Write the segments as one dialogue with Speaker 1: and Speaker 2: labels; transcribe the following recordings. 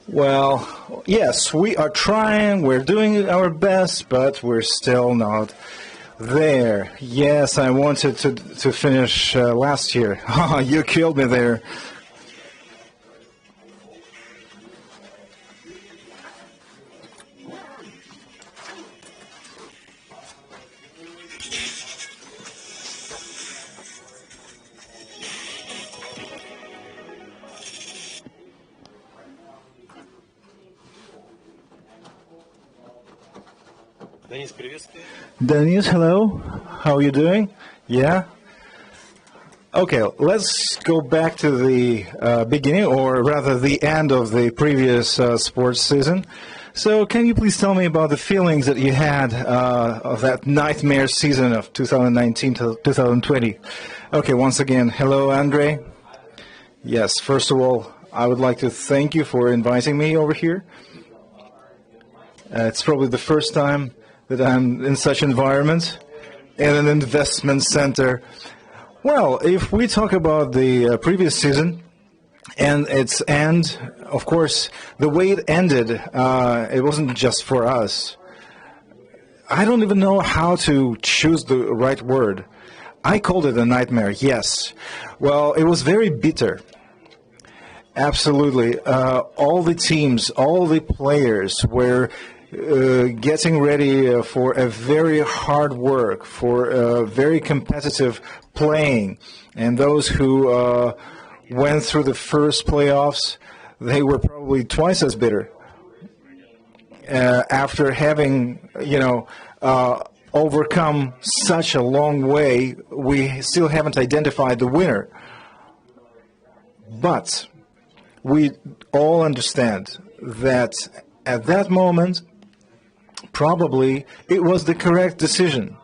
Speaker 1: Well, yes, we are trying, we're doing our best, but we're still not there. Yes, I wanted to finish last year. You killed me there. Danis, hello. How are you doing? Yeah? Okay, let's go back to the beginning, or rather the end of the previous sports season. So can you please tell me about the feelings that you had of that nightmare season of 2019 to 2020? Okay, once again, hello, Andre. Yes, first of all, I would like to thank you for inviting me over here. It's probably the first time that I'm in such environment, in an investment center. Well, if we talk about the previous season and its end, of course, the way it ended, it wasn't just for us. I don't even know how to choose the right word. I called it a nightmare, yes. Well, it was very bitter. Absolutely. All the teams, all the players were getting ready for a very hard work, for very competitive playing. And those who went through the first playoffs, they were probably twice as bitter. After having, overcome such a long way, we still haven't identified the winner. But we all understand that at that moment, probably it was the correct decision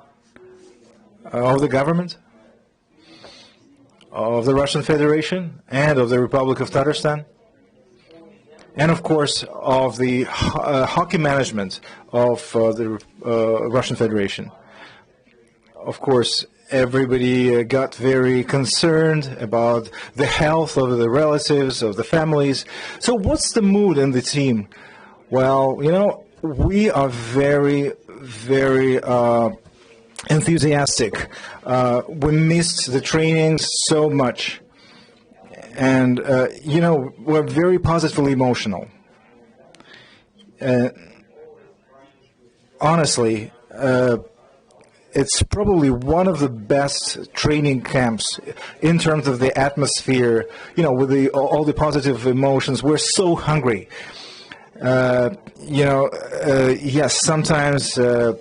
Speaker 1: of the government, of the Russian Federation, and of the Republic of Tatarstan, and of course of the hockey management of the Russian Federation. Of course, everybody got very concerned about the health of the relatives, of the families. So what's the mood in the team? Well, we are very, very enthusiastic. We missed the trainings so much. And, we're very positively emotional. Honestly, it's probably one of the best training camps in terms of the atmosphere, with all the positive emotions. We're so hungry. Yes, sometimes the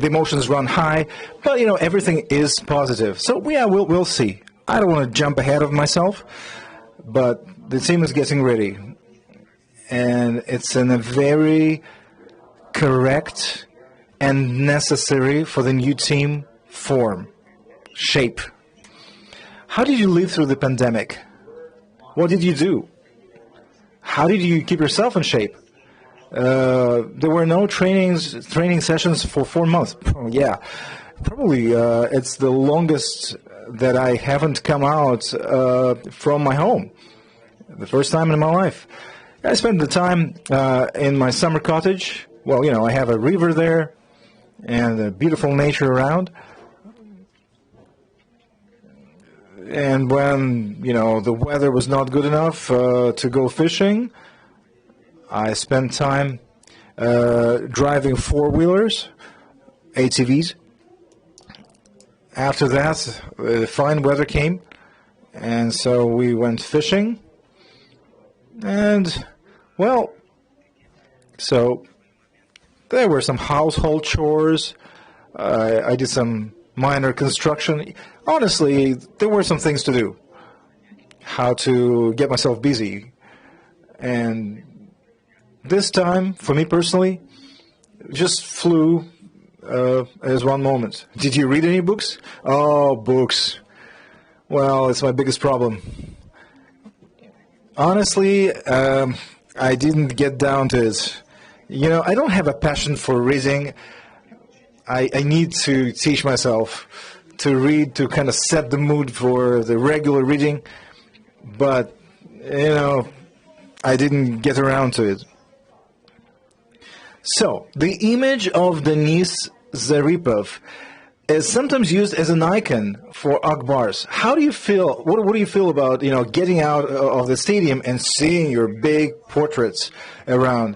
Speaker 1: emotions run high, but everything is positive. So yeah, we'll see. I don't want to jump ahead of myself, but the team is getting ready, and it's in a very correct and necessary for the new team form, shape. How did you live through the pandemic? What did you do? How did you keep yourself in shape? There were no training sessions for 4 months. Oh, yeah, probably it's the longest that I haven't come out from my home. The first time in my life. I spent the time in my summer cottage. Well, I have a river there and a beautiful nature around. And when, the weather was not good enough to go fishing, I spent time driving four-wheelers, ATVs. After that, fine weather came, and so we went fishing. And, so there were some household chores. I did some minor construction. Honestly, there were some things to do. How to get myself busy. And this time, for me personally, just flew as one moment. Did you read any books? Oh, books. Well, it's my biggest problem. Honestly, I didn't get down to it. I don't have a passion for reading. I need to teach myself to read to kind of set the mood for the regular reading, but, I didn't get around to it. So, the image of Danis Zaripov is sometimes used as an icon for Akbars. How do you feel? What do you feel about getting out of the stadium and seeing your big portraits around?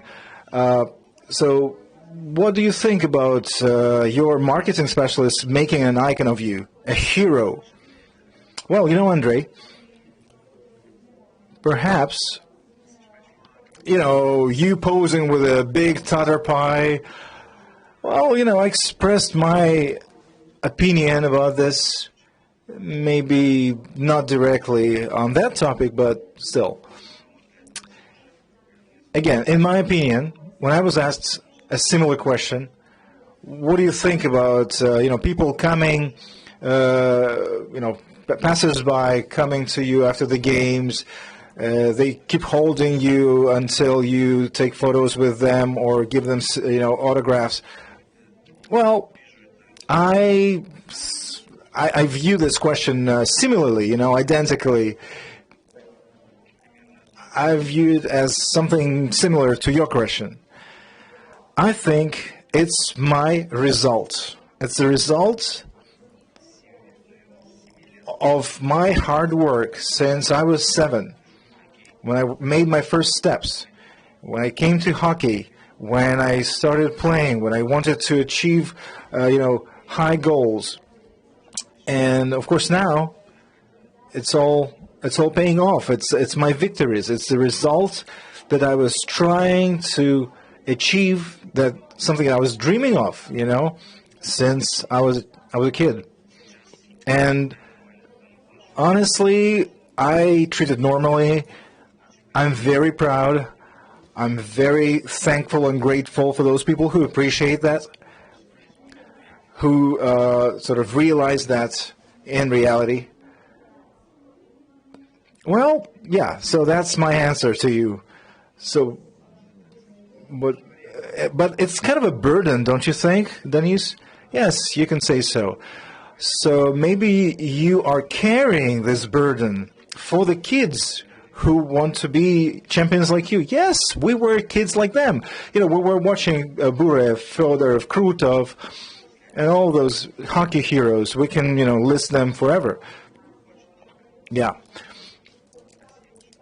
Speaker 1: So, what do you think about your marketing specialist making an icon of you, a hero? Well, Andrei, perhaps you posing with a big Tatar pie. Well, I expressed my opinion about this, maybe not directly on that topic, but still. Again, in my opinion, when I was asked a similar question, what do you think about, people coming, passers-by coming to you after the games, they keep holding you until you take photos with them or give them, autographs. Well, I view this question similarly, identically. I view it as something similar to your question. I think it's my result. It's the result of my hard work since I was 7. When I made my first steps, when I came to hockey, when I started playing, when I wanted to achieve, high goals, and of course now, it's all paying off. It's my victories. It's the result that I was trying to achieve, that something I was dreaming of, since I was a kid, and honestly, I treat it normally. I'm very proud. I'm very thankful and grateful for those people who appreciate that, who sort of realize that in reality. Well, yeah, so that's my answer to you. So, but it's kind of a burden, don't you think, Danis? Yes, you can say so. So maybe you are carrying this burden for the kids who want to be champions like you. Yes, we were kids like them. We were watching Burev, Fedorov, Krutov, and all those hockey heroes. We can, list them forever. Yeah.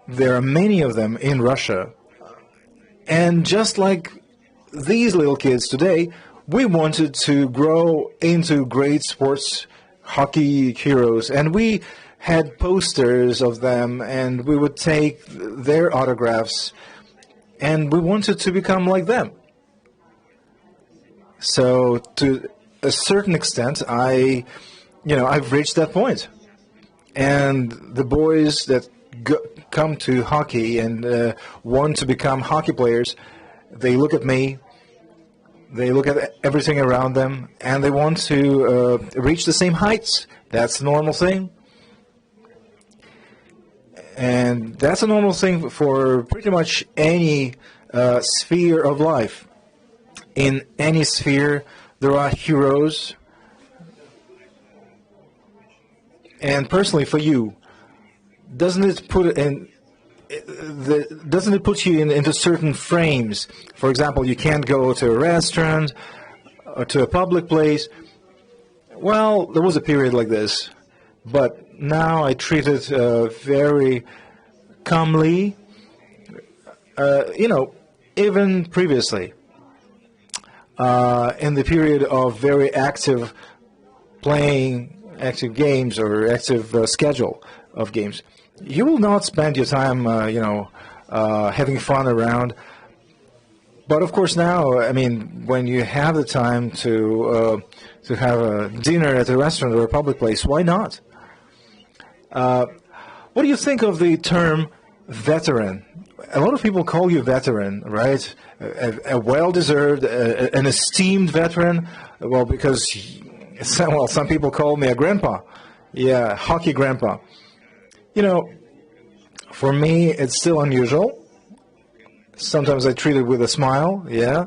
Speaker 1: There are many of them in Russia. And just like these little kids today, we wanted to grow into great sports hockey heroes. And we had posters of them, and we would take their autographs, and we wanted to become like them. So to a certain extent, I've reached that point. And the boys that come to hockey and want to become hockey players, they look at me, they look at everything around them, and they want to reach the same heights. That's the normal thing. And that's a normal thing for pretty much any sphere of life. In any sphere, there are heroes. And personally, for you, doesn't it put you into certain frames? For example, you can't go to a restaurant or to a public place. Well, there was a period like this, but now I treat it very calmly, even previously, in the period of very active games or active schedule of games. You will not spend your time, having fun around. But of course now, when you have the time to have a dinner at a restaurant or a public place, why not? What do you think of the term veteran? A lot of people call you veteran, right? A well-deserved, an esteemed veteran. Well, because some people call me a grandpa. Yeah, hockey grandpa. For me, it's still unusual. Sometimes I treat it with a smile. Yeah,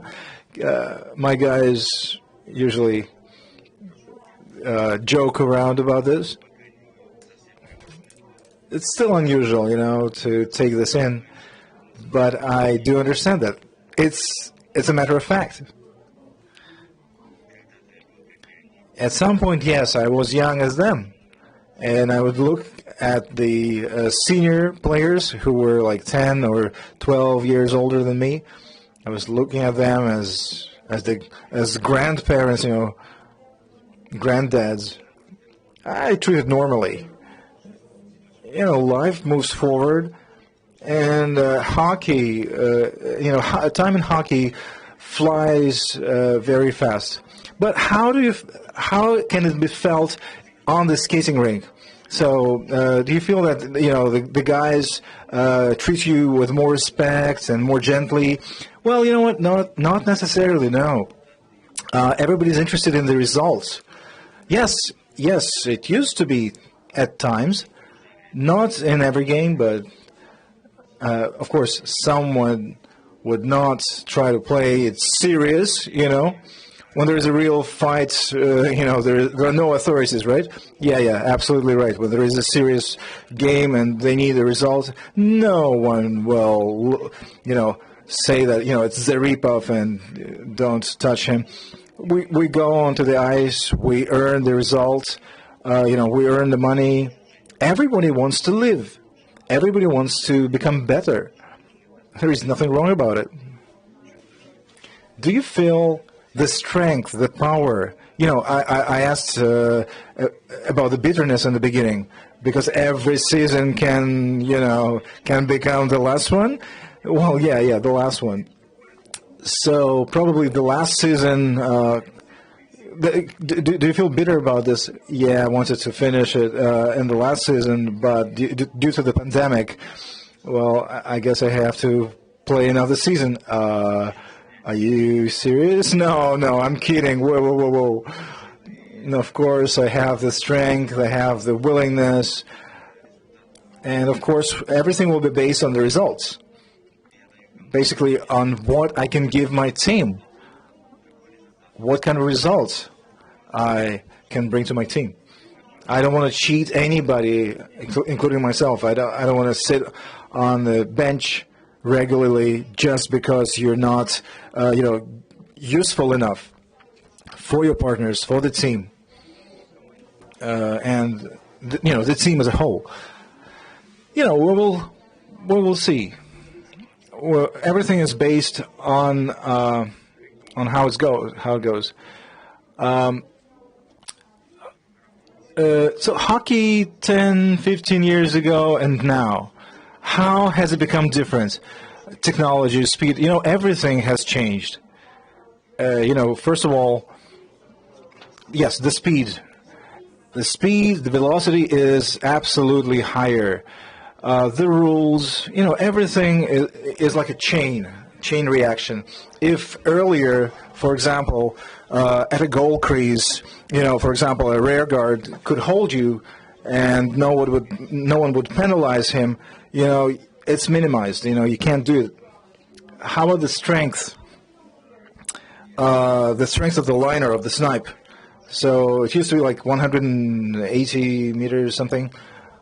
Speaker 1: my guys usually joke around about this. It's still unusual, to take this in, but I do understand that. It's a matter of fact. At some point, yes, I was young as them, and I would look at the senior players who were like 10 or 12 years older than me. I was looking at them as grandparents, grandddads. I treated normally. Life moves forward, and hockey, time in hockey flies very fast. But how can it be felt on the skating rink? So, do you feel that the guys treat you with more respect and more gently? Well, you know what? Not necessarily. No. Everybody's interested in the results. Yes, it used to be at times. Not in every game, but of course, someone would not try to play it serious, When there is a real fight, there are no authorities, right? Yeah, absolutely right. When there is a serious game and they need a result, no one will, say that, it's Zaripov and don't touch him. We go onto the ice, we earn the result, we earn the money. Everybody wants to live. Everybody wants to become better. There is nothing wrong about it. Do you feel the strength, the power? I asked about the bitterness in the beginning, because every season can become the last one. Well, yeah, the last one. So probably the last season. Do you feel bitter about this? Yeah, I wanted to finish it in the last season, but due to the pandemic, well, I guess I have to play another season. Are you serious? No, I'm kidding. Whoa. No, of course, I have the strength, I have the willingness, and of course, everything will be based on the results. Basically, on what I can give my team. What kind of results I can bring to my team. I don't want to cheat anybody, including myself. I don't want to sit on the bench regularly just because you're not, useful enough for your partners, for the team, and the team as a whole. We will see. Well, everything is based on how it goes. So hockey 10, 15 years ago and now, how has it become different? Technology, speed, everything has changed. First of all, yes, the speed. The velocity is absolutely higher. The rules, everything is like a chain reaction. If earlier, for example, at a goal crease, for example, a rear guard could hold you and no one would penalize him, it's minimized, you can't do it. How about the strength? The strength of the liner, of the snipe. So it used to be like 180 meters something.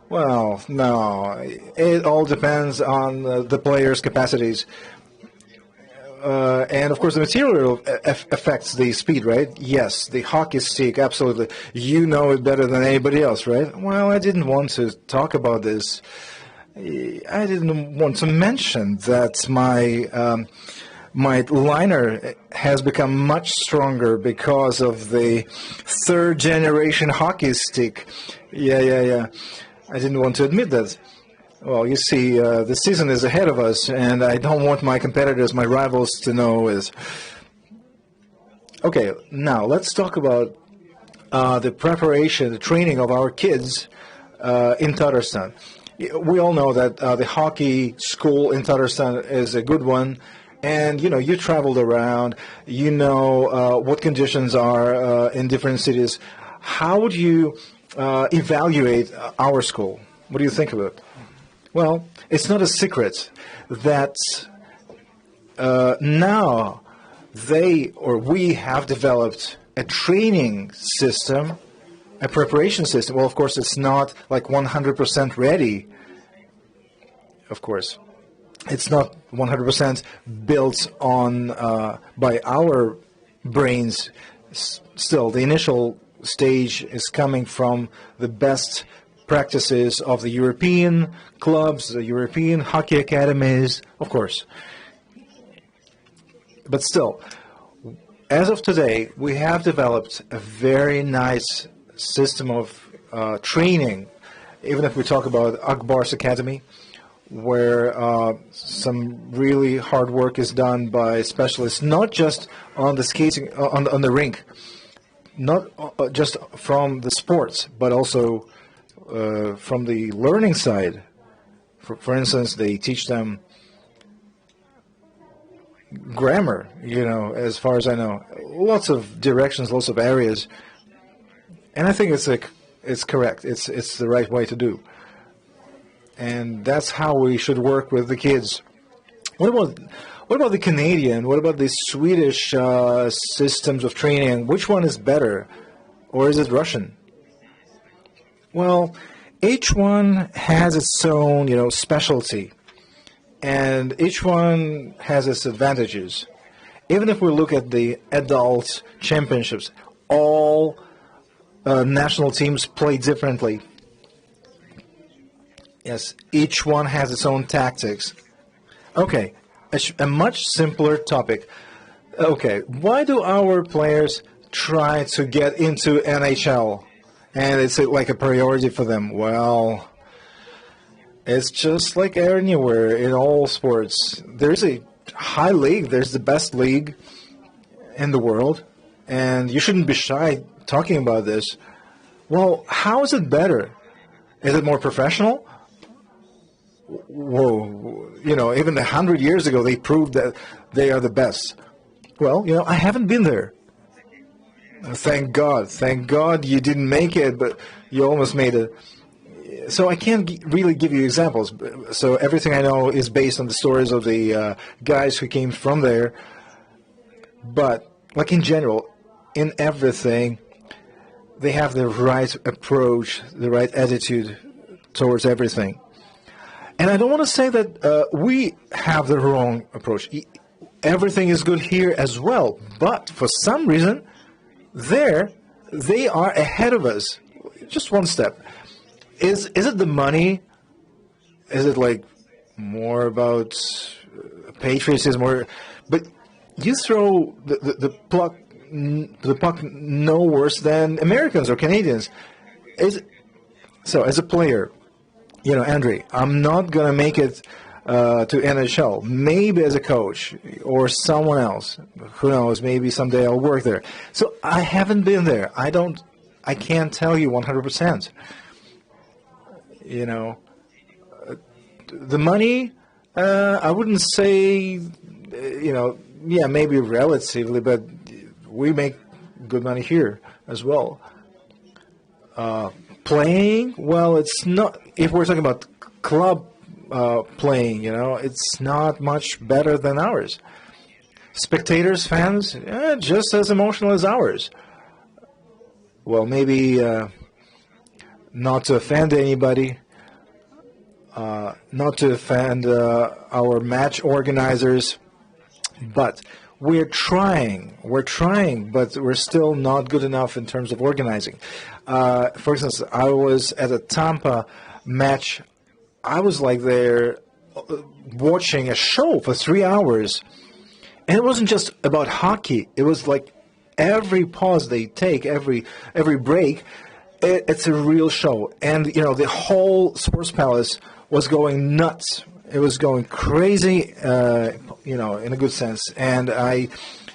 Speaker 1: Well, no, it all depends on the player's capacities. And of course, the material affects the speed, right? Yes, the hockey stick, absolutely. You know it better than anybody else, right? Well, I didn't want to talk about this. I didn't want to mention that my liner has become much stronger because of the third generation hockey stick. Yeah. I didn't want to admit that. Well, you see, the season is ahead of us, and I don't want my competitors, my rivals, to know is. Okay, now let's talk about the preparation, the training of our kids in Tatarstan. We all know that the hockey school in Tatarstan is a good one, and you traveled around, what conditions are in different cities. How would you evaluate our school? What do you think of it? Well, it's not a secret that now we have developed a training system a preparation system. Well, of course, it's not like 100% ready. Of course, it's not 100% built on by our brains. Still, the initial stage is coming from the best practices of the European clubs, the European hockey academies, of course. But still, as of today, we have developed a very nice system of training, even if we talk about Akbar's Academy, where some really hard work is done by specialists, not just on the skating, on the rink, not just from the sports, but also from the learning side. For instance, they teach them grammar, as far as I know, lots of directions, lots of areas, and I think it's correct. It's the right way to do, and that's how we should work with the kids. What about the Canadian? What about the Swedish systems of training? Which one is better, or is it Russian? Well, each one has its own, specialty, and each one has its advantages. Even if we look at the adult championships, all national teams play differently. Yes, each one has its own tactics. Okay, a much simpler topic. Okay, why do our players try to get into NHL? And it's like a priority for them. Well, it's just like anywhere in all sports. There's a high league. There's the best league in the world. And you shouldn't be shy talking about this. Well, how is it better? Is it more professional? Whoa, even 100 years ago, they proved that they are the best. Well, I haven't been there. Thank God you didn't make it, but you almost made it. So I can't really give you examples. So everything I know is based on the stories of the guys who came from there. But like in general, in everything, they have the right approach, the right attitude towards everything. And I don't want to say that we have the wrong approach. Everything is good here as well. But for some reason, they are ahead of us. Just one step. Is it the money? Is it like more about patriotism? But you throw the puck no worse than Americans or Canadians. So as a player, Andre, I'm not going to make it to NHL. Maybe as a coach or someone else. Who knows? Maybe someday I'll work there. So I haven't been there. I can't tell you 100%. The money, I wouldn't say, yeah, maybe relatively, but we make good money here as well. Playing, well, it's not, if we're talking about club playing, it's not much better than ours. Spectators, fans, just as emotional as ours. Well, maybe not to offend anybody, not to offend our match organizers, but we're trying, but we're still not good enough in terms of organizing. For instance, I was at a Tampa match. I was like there watching a show for 3 hours. And it wasn't just about hockey. It was like every pause they take, every break, it's a real show. And, the whole Sports Palace was going nuts. It was going crazy, in a good sense. And I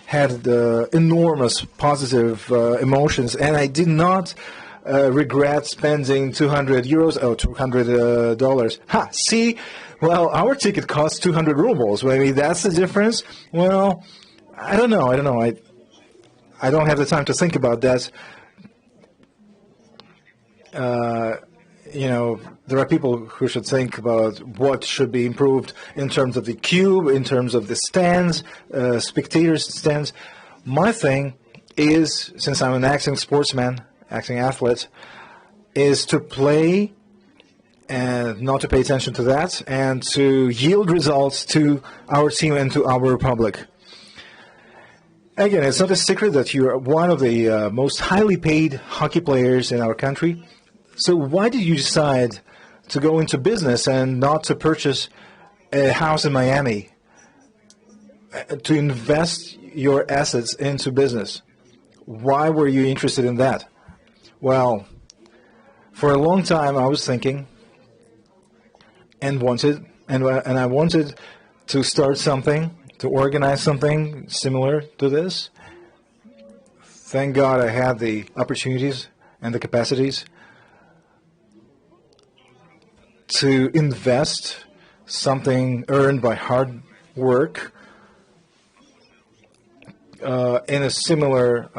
Speaker 1: had enormous positive emotions. And I did not regret spending $200. Ha! See, well, our ticket cost 200 rubles. Maybe that's the difference. Well, I don't know. I don't have the time to think about that. There are people who should think about what should be improved in terms of the cube, in terms of the stands, spectators' stands. My thing is, since I'm an acting sportsman, acting athlete, is to play and not to pay attention to that, and to yield results to our team and to our republic. Again, it's not a secret that you're one of the most highly paid hockey players in our country. So why did you decide to go into business and not to purchase a house in Miami, to invest your assets into business? Why were you interested in that? Well, for a long time I was thinking and I wanted to start something, to organize something similar to this. Thank God I had the opportunities and the capacities to invest something earned by hard work in a similar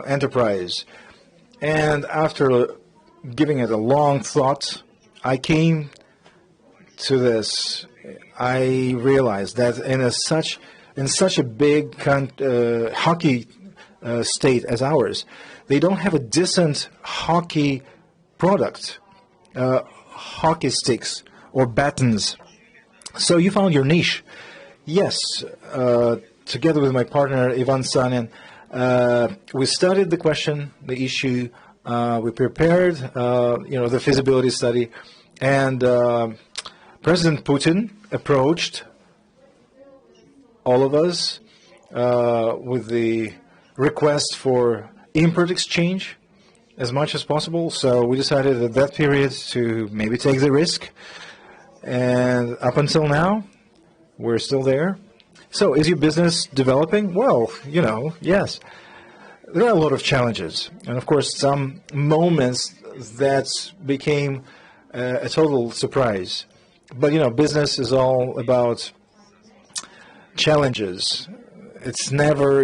Speaker 1: enterprise. And after giving it a long thought, I came to this. I realized that in such a big hockey state as ours, they don't have a decent hockey product, hockey sticks or battens. So you found your niche. Yes, together with my partner Ivan Sanin, we studied the question, the issue. We prepared, the feasibility study, and President Putin approached all of us with the request for import exchange as much as possible. So we decided at that period to maybe take the risk. And up until now, we're still there. So is your business developing? Well, yes. There are a lot of challenges. And of course, some moments that became a total surprise. But, business is all about challenges. It's never,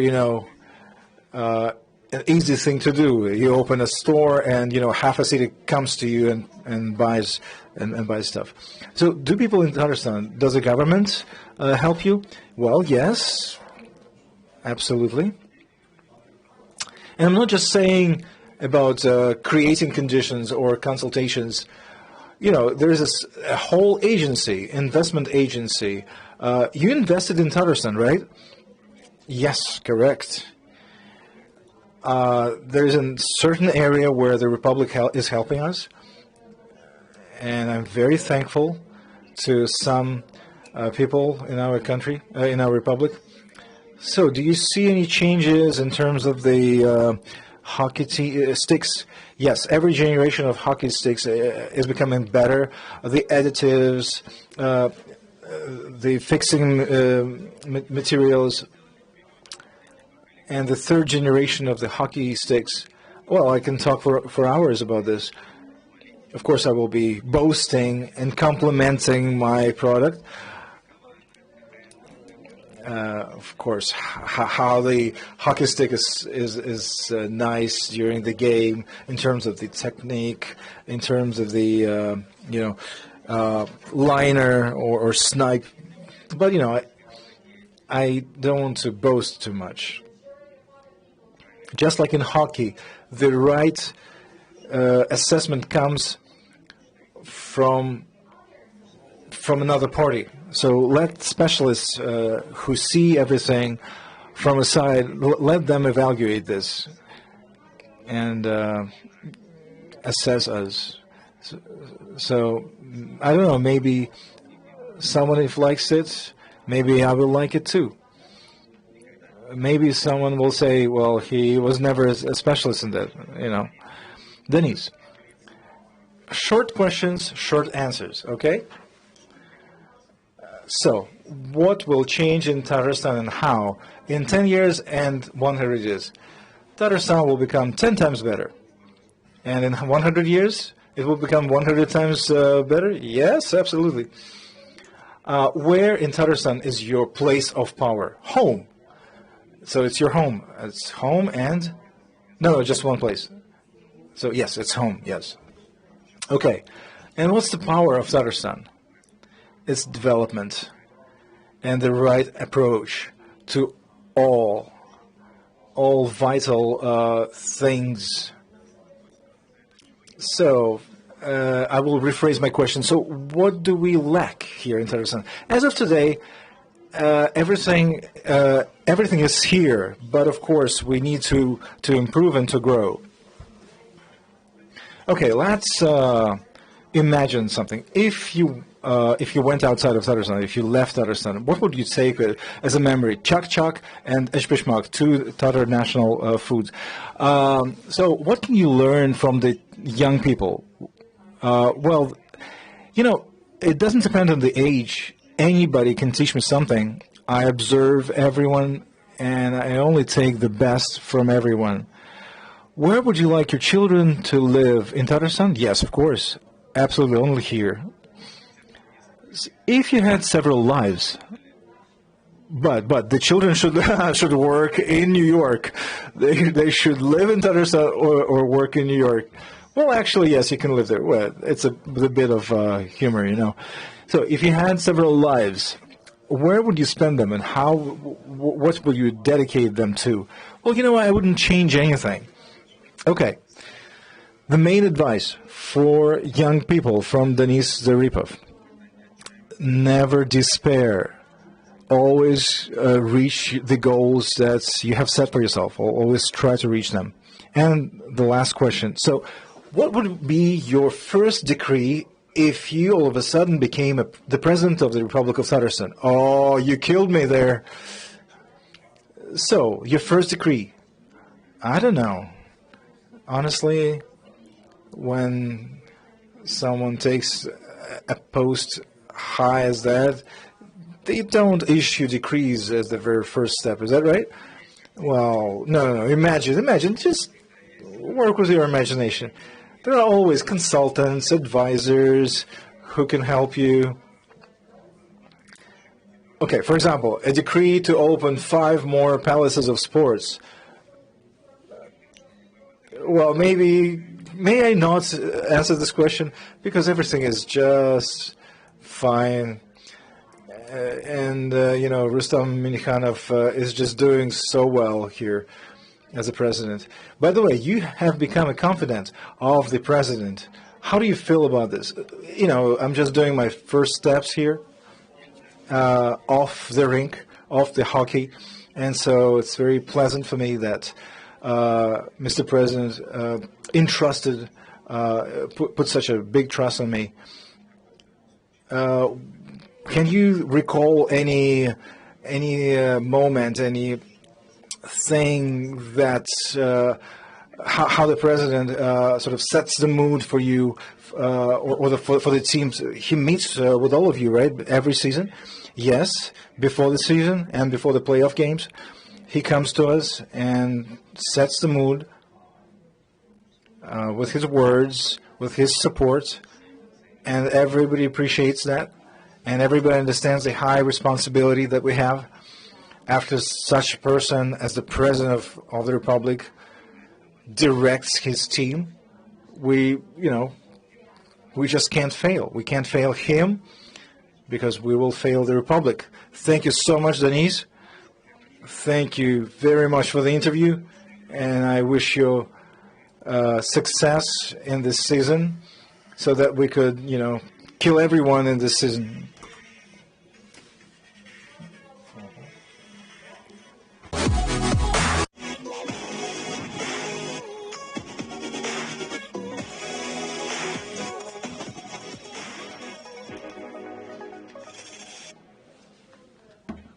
Speaker 1: an easy thing to do. You open a store and, half a city comes to you and buys stuff. So do people in Tatarstan, does the government help you? Well, yes, absolutely. And I'm not just saying about creating conditions or consultations. There is a whole agency, investment agency. You invested in Tatarstan, right? Yes, correct. There's a certain area where the Republic is helping us. And I'm very thankful to some people in our country, in our republic. So, do you see any changes in terms of the hockey sticks? Yes, every generation of hockey sticks is becoming better. The additives, the fixing materials, and the third generation of the hockey sticks. Well, I can talk for hours about this. Of course, I will be boasting and complimenting my product. Of course, how the hockey stick is nice during the game in terms of the technique, in terms of the liner or snipe. But I don't want to boast too much. Just like in hockey, the right assessment comes from another party. So let specialists who see everything from a side, let them evaluate this and assess us. So I don't know, maybe someone if likes it, maybe I will like it too. Maybe someone will say, well, he was never a specialist in that, Danis. Short questions, short answers, okay? So, what will change in Tatarstan and how? In 10 years and 100 years. Tatarstan will become 10 times better. And in 100 years, it will become 100 times better? Yes, absolutely. Where in Tatarstan is your place of power? Home. So it's your home. It's home and... No, just one place. So yes, it's home, yes. Okay. And what's the power of Tatarstan? It's development and the right approach to all vital things So I will rephrase my question. So what do we lack here in Tatarstan? As of today, everything is here, but of course we need to improve and to grow. Okay, let's imagine something. If you went outside of Tatarstan, if you left Tatarstan, what would you take as a memory? Chak and eshpishmak, two Tatar national foods. So what can you learn from the young people? Well, it doesn't depend on the age. Anybody can teach me something. I observe everyone, and I only take the best from everyone. Where would you like your children to live? In Tatarstan? Yes, of course. Absolutely, only here. If you had several lives, but the children should should work in New York. They should live in Tatarstan or work in New York. Well, actually, yes, you can live there. Well, it's a bit of humor, So if you had several lives, where would you spend them, and what would you dedicate them to? Well, I wouldn't change anything. Okay. The main advice for young people from Danis Zaripov: never despair. Always reach the goals that you have set for yourself. Always try to reach them. And the last question. So what would be your first decree if you all of a sudden became the president of the Republic of Tatarstan? Oh, you killed me there. So, your first decree. I don't know. Honestly, when someone takes a post high as that, they don't issue decrees as the very first step. Is that right? Well, no. Imagine. Just work with your imagination. There are always consultants, advisors who can help you. Okay, for example, a decree to open 5 more palaces of sports. Well, may I not answer this question? Because everything is just fine. Rustam Minikhanov is just doing so well here as a president. By the way, you have become a confidant of the president. How do you feel about this? I'm just doing my first steps here off the rink, off the hockey, and so it's very pleasant for me that Mr. President entrusted, put such a big trust on me. Can you recall any moment, any thing that how the president sort of sets the mood for you or for the teams? He meets with all of you, right, every season? Yes, before the season and before the playoff games. He comes to us and sets the mood with his words, with his support, and everybody appreciates that. And everybody understands the high responsibility that we have after such a person as the President of the Republic directs his team. We just can't fail. We can't fail him because we will fail the Republic. Thank you so much, Danis. Thank you very much for the interview, and I wish you success in this season so that we could, kill everyone in this season.